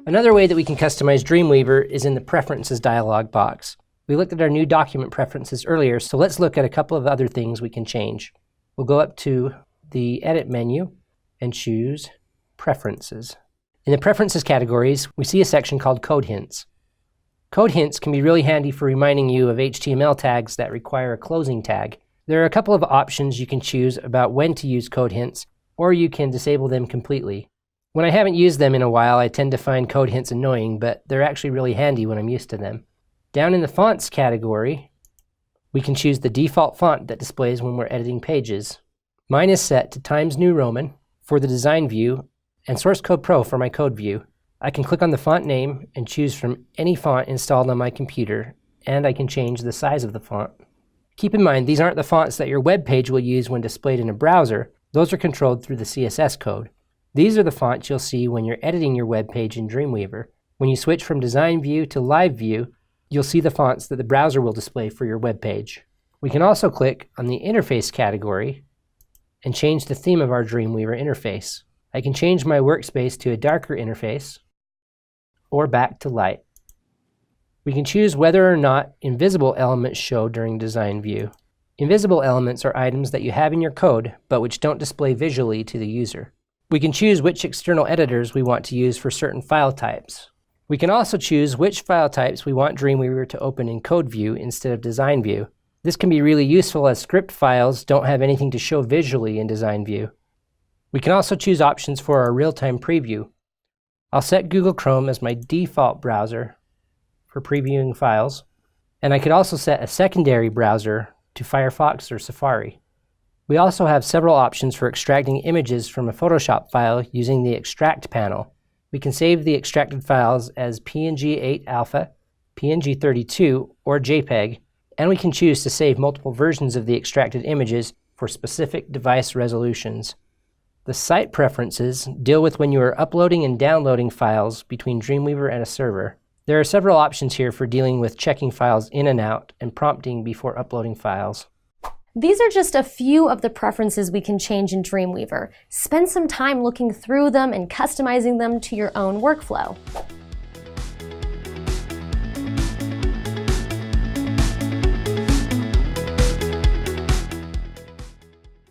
Another way that we can customize Dreamweaver is in the Preferences dialog box. We looked at our new document preferences earlier, so let's look at a couple of other things we can change. We'll go up to the Edit menu and choose Preferences. In the Preferences categories, we see a section called Code Hints. Code hints can be really handy for reminding you of HTML tags that require a closing tag. There are a couple of options you can choose about when to use code hints, or you can disable them completely. When I haven't used them in a while, I tend to find code hints annoying, but they're actually really handy when I'm used to them. Down in the Fonts category, we can choose the default font that displays when we're editing pages. Mine is set to Times New Roman for the design view and Source Code Pro for my code view. I can click on the font name and choose from any font installed on my computer, and I can change the size of the font. Keep in mind, these aren't the fonts that your web page will use when displayed in a browser. Those are controlled through the CSS code. These are the fonts you'll see when you're editing your web page in Dreamweaver. When you switch from design view to live view, you'll see the fonts that the browser will display for your web page. We can also click on the interface category and change the theme of our Dreamweaver interface. I can change my workspace to a darker interface or back to light. We can choose whether or not invisible elements show during design view. Invisible elements are items that you have in your code, but which don't display visually to the user. We can choose which external editors we want to use for certain file types. We can also choose which file types we want Dreamweaver to open in code view instead of design view. This can be really useful as script files don't have anything to show visually in design view. We can also choose options for our real-time preview. I'll set Google Chrome as my default browser for previewing files, and I could also set a secondary browser to Firefox or Safari. We also have several options for extracting images from a Photoshop file using the Extract panel. We can save the extracted files as PNG 8 Alpha, PNG 32, or JPEG, and we can choose to save multiple versions of the extracted images for specific device resolutions. The site preferences deal with when you are uploading and downloading files between Dreamweaver and a server. There are several options here for dealing with checking files in and out and prompting before uploading files. These are just a few of the preferences we can change in Dreamweaver. Spend some time looking through them and customizing them to your own workflow.